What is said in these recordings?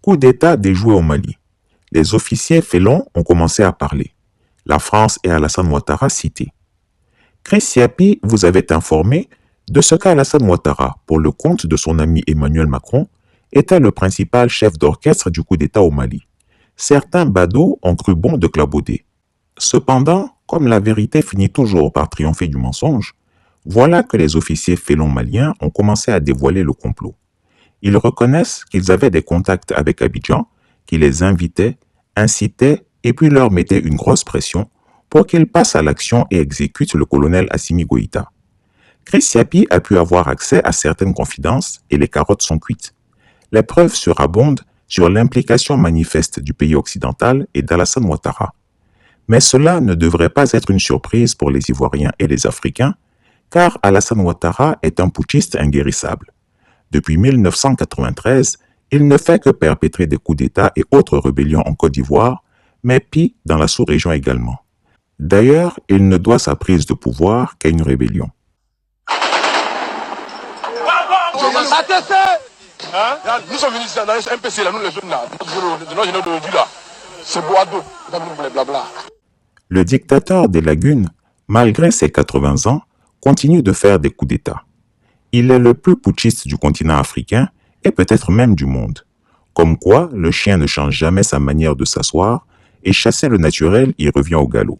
Coup d'État déjoué au Mali. Les officiers félons ont commencé à parler. La France et Alassane Ouattara cités. Chris Yapi vous avait informé de ce qu'Alassane Ouattara, pour le compte de son ami Emmanuel Macron, était le principal chef d'orchestre du coup d'État au Mali. Certains badauds ont cru bon de clabauder. Cependant, comme la vérité finit toujours par triompher du mensonge, voilà que les officiers félons maliens ont commencé à dévoiler le complot. Ils reconnaissent qu'ils avaient des contacts avec Abidjan, qui les invitait, incitait et puis leur mettait une grosse pression pour qu'ils passent à l'action et exécutent le colonel Assimi Goïta. Chris Yapi a pu avoir accès à certaines confidences et les carottes sont cuites. Les preuves surabondent sur l'implication manifeste du pays occidental et d'Alassane Ouattara. Mais cela ne devrait pas être une surprise pour les Ivoiriens et les Africains, car Alassane Ouattara est un putschiste inguérissable. Depuis 1993, il ne fait que perpétrer des coups d'État et autres rébellions en Côte d'Ivoire, mais pis dans la sous-région également. D'ailleurs, il ne doit sa prise de pouvoir qu'à une rébellion. Nous sommes venus dans un MPC, là, nous les jeunes là, c'est Boado, blablabla. Le dictateur des lagunes, malgré ses 80 ans, continue de faire des coups d'État. Il est le plus putschiste du continent africain et peut-être même du monde. Comme quoi, le chien ne change jamais sa manière de s'asseoir et chasser le naturel y revient au galop.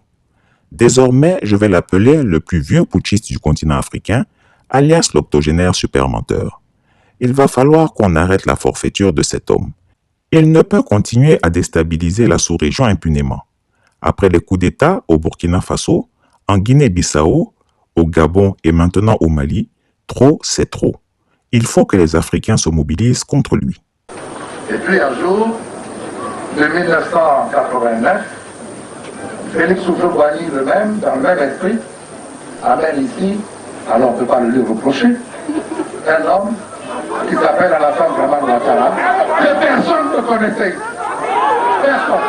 Désormais, je vais l'appeler le plus vieux putschiste du continent africain, alias l'octogénaire supermenteur. Il va falloir qu'on arrête la forfaiture de cet homme. Il ne peut continuer à déstabiliser la sous-région impunément. Après les coups d'État au Burkina Faso, en Guinée-Bissau, au Gabon et maintenant au Mali, trop c'est trop. Il faut que les Africains se mobilisent contre lui. Et puis un jour, de 1989, Félix Houphouët-Boigny lui-même, dans le même esprit, amène ici, alors on ne peut pas le lui reprocher, un homme qui s'appelle Alassane Ouattara, que personne ne connaissait. Personne.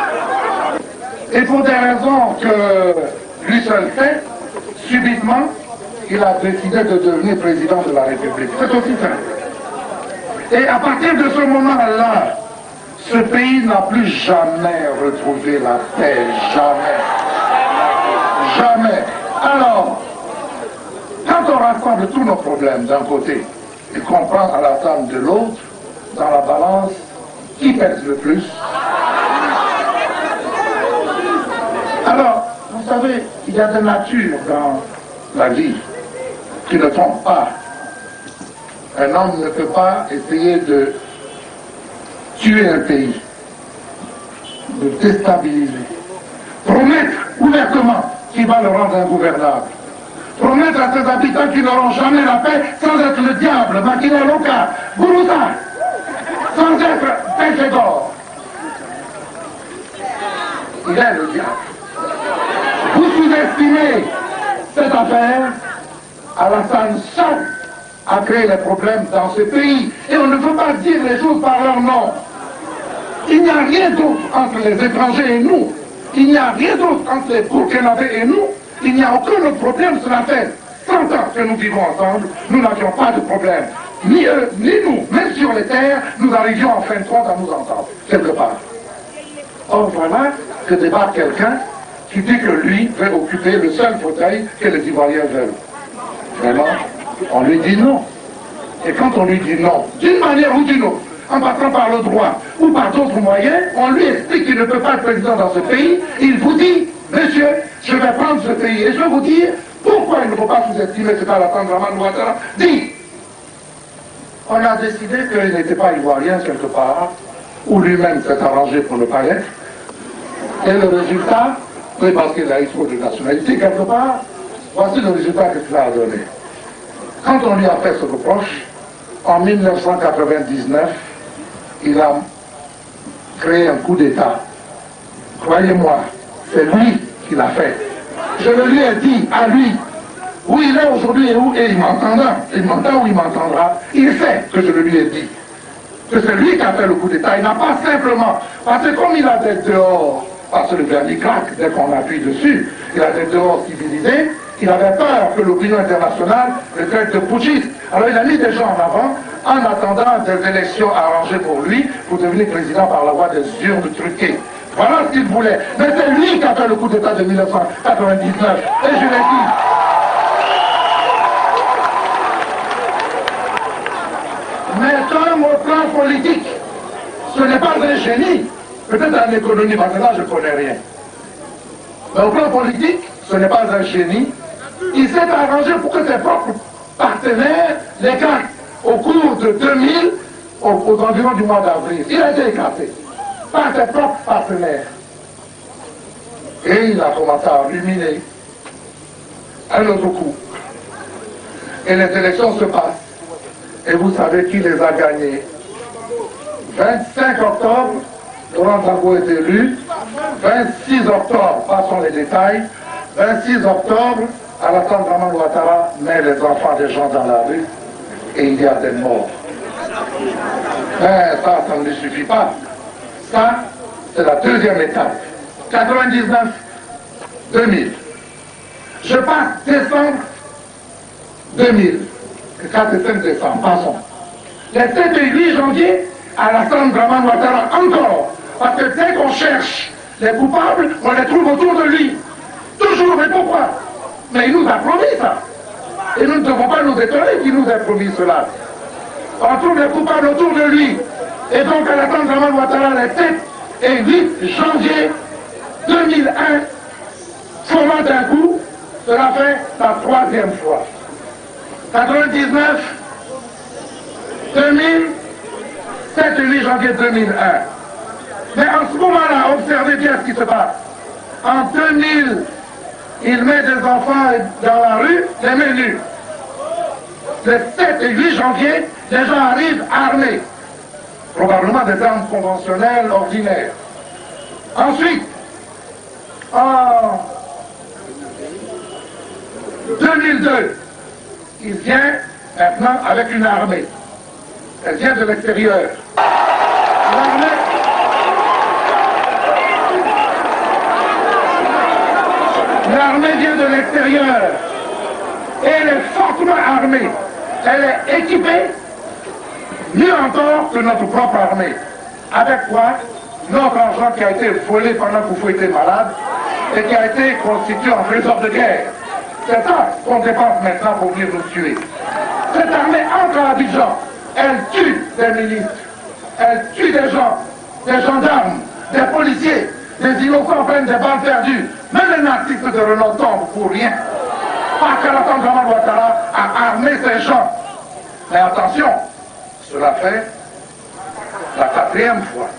Et pour des raisons que lui seul sait, subitement, il a décidé de devenir président de la République. C'est aussi simple. Et à partir de ce moment-là, ce pays n'a plus jamais retrouvé la paix. Jamais. Jamais. Alors, quand on rassemble tous nos problèmes d'un côté et qu'on prend Alassane de l'autre, dans la balance, qui pèse le plus? Alors, vous savez, il y a des natures dans la vie qui ne trompent pas. Un homme ne peut pas essayer de tuer un pays, de déstabiliser, promettre ouvertement qu'il va le rendre ingouvernable, promettre à ses habitants qu'ils n'auront jamais la paix sans être le diable, Makina Loka, Gourouza, sans être Belphégor. Il est le diable. Vous sous-estimez cette affaire. Alassane seul a créé les problèmes dans ce pays. Et on ne peut pas dire les choses par leur nom. Il n'y a rien d'autre entre les étrangers et nous. Il n'y a rien d'autre entre les Burkinabés et nous. Il n'y a aucun autre problème. Cela fait 100 ans que nous vivons ensemble. Nous n'avions pas de problème. Ni eux, ni nous. Même sur les terres, nous arrivions en fin de compte à nous entendre, quelque part. Or voilà que débarque quelqu'un qui dit que lui veut occuper le seul fauteuil que les Ivoiriens veulent. Vraiment, on lui dit non. Et quand on lui dit non, d'une manière ou d'une autre, en passant par le droit ou par d'autres moyens, on lui explique qu'il ne peut pas être président dans ce pays. Il vous dit, monsieur, je vais prendre ce pays. Et je vais vous dire pourquoi il ne faut pas sous-estimer ce qu'Alassane Ouattara dit. On a décidé qu'il n'était pas ivoirien quelque part, ou lui-même s'est arrangé pour ne pas l'être. Et le résultat, oui, parce qu'il a eu trop de nationalité quelque part, voici le résultat que cela a donné. Quand on lui a fait ce reproche, en 1999, il a créé un coup d'État. Croyez-moi, c'est lui qui l'a fait. Je le lui ai dit à lui, où il est aujourd'hui et il m'entendra. Il m'entend ou il m'entendra. Il sait que je le lui ai dit. Que c'est lui qui a fait le coup d'État. Il n'a pas simplement, parce que comme il a des dehors, parce que le vernis craque dès qu'on appuie dessus, il a des dehors civilisés, Il avait peur que l'opinion internationale le traite de putschiste. Alors il a mis des gens en avant en attendant des élections arrangées pour lui pour devenir président par la voie des urnes truquées. Voilà ce qu'il voulait. Mais c'est lui qui a fait le coup d'État de 1999. Et je l'ai dit. Mais comme au plan politique, ce n'est pas un génie. Peut-être en économie, parce que là je ne connais rien. Mais au plan politique, ce n'est pas un génie. Il s'est arrangé pour que ses propres partenaires l'écartent au cours de 2000, aux environs du mois d'avril. Il a été écarté par ses propres partenaires. Et il a commencé à ruminer un autre coup. Et les élections se passent. Et vous savez qui les a gagnés. 25 octobre, Laurent Gbagbo est élu. 26 octobre, passons les détails. 26 octobre, Alassane Dramane Ouattara met les enfants des gens dans la rue et il y a des morts. Mais ça ne lui suffit pas. Ça, c'est la deuxième étape. 99, 2000. Je passe décembre 2000. 4 et 5 décembre, passons. Les 7 et 8 janvier, Alassane Dramane Ouattara encore. Parce que dès qu'on cherche les coupables, on les trouve autour de lui. Toujours, mais pourquoi? Mais il nous a promis ça. Et nous ne devons pas nous étonner qu'il nous ait promis cela. On trouve les coupables autour de lui. Et donc Alassane Dramane Ouattara, les 7 et 8 janvier 2001, formant un coup, cela fait la 3e fois. 99, 2000, 7 et 8 janvier 2001. Mais en ce moment-là, observez bien ce qui se passe. En 2000, il met des enfants dans la rue, les met nus. Le 7 et 8 janvier, les gens arrivent armés. Probablement des armes conventionnelles ordinaires. Ensuite, en 2002, il vient maintenant avec une armée. Elle vient de l'extérieur. L'armée vient de l'extérieur. Et elle est fortement armée. Elle est équipée, mieux encore que notre propre armée. Avec quoi? Notre argent qui a été volé pendant que vous étiez malade et qui a été constitué en trésor de guerre. C'est ça qu'on dépense maintenant pour venir nous tuer. Cette armée entre à Abidjan. Elle tue des ministres. Elle tue des gens, des gendarmes, des policiers, des innocents prennent des balles perdues. Même les narcistes de Renault tombent pour rien. Parce qu'Alassane Dramane Ouattara a armé ces gens. Mais attention, cela fait la 4e fois.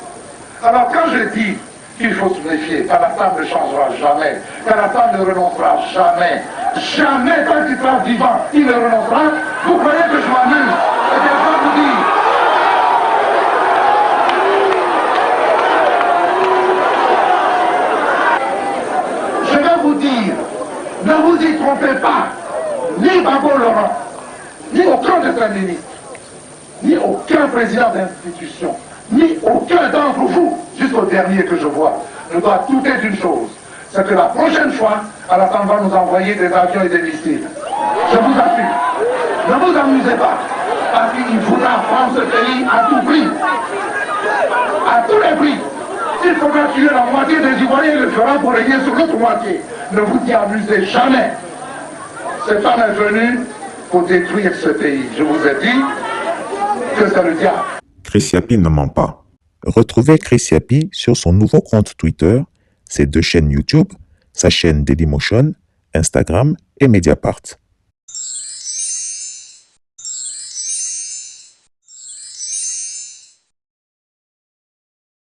Alors quand je dis qu'il faut se méfier, qu'Alassane ne changera jamais, qu'Alassane ne renoncera jamais, jamais tant qu'il sera vivant, il ne renoncera, vous croyez que je m'amuse? Eh bien, je vous dis, ne vous y trompez pas, ni Gbagbo Laurent, ni aucun de ses ministres, ni aucun président d'institution, ni aucun d'entre vous, jusqu'au dernier que je vois, ne doit douter d'une chose, c'est que la prochaine fois, Alassane va nous envoyer des avions et des missiles. Je vous assure, ne vous amusez pas, parce qu'il voudra prendre ce pays à tout prix, à tous les prix. S'il faudra tuer la moitié des Ivoiriens, il le fera pour régner sur l'autre moitié. Ne vous y amusez jamais. Cet homme est venu pour détruire ce pays. Je vous ai dit que c'est le diable. Chris Yapi ne ment pas. Retrouvez Chris Yapi sur son nouveau compte Twitter, ses 2 chaînes YouTube, sa chaîne Dailymotion, Instagram et Mediapart.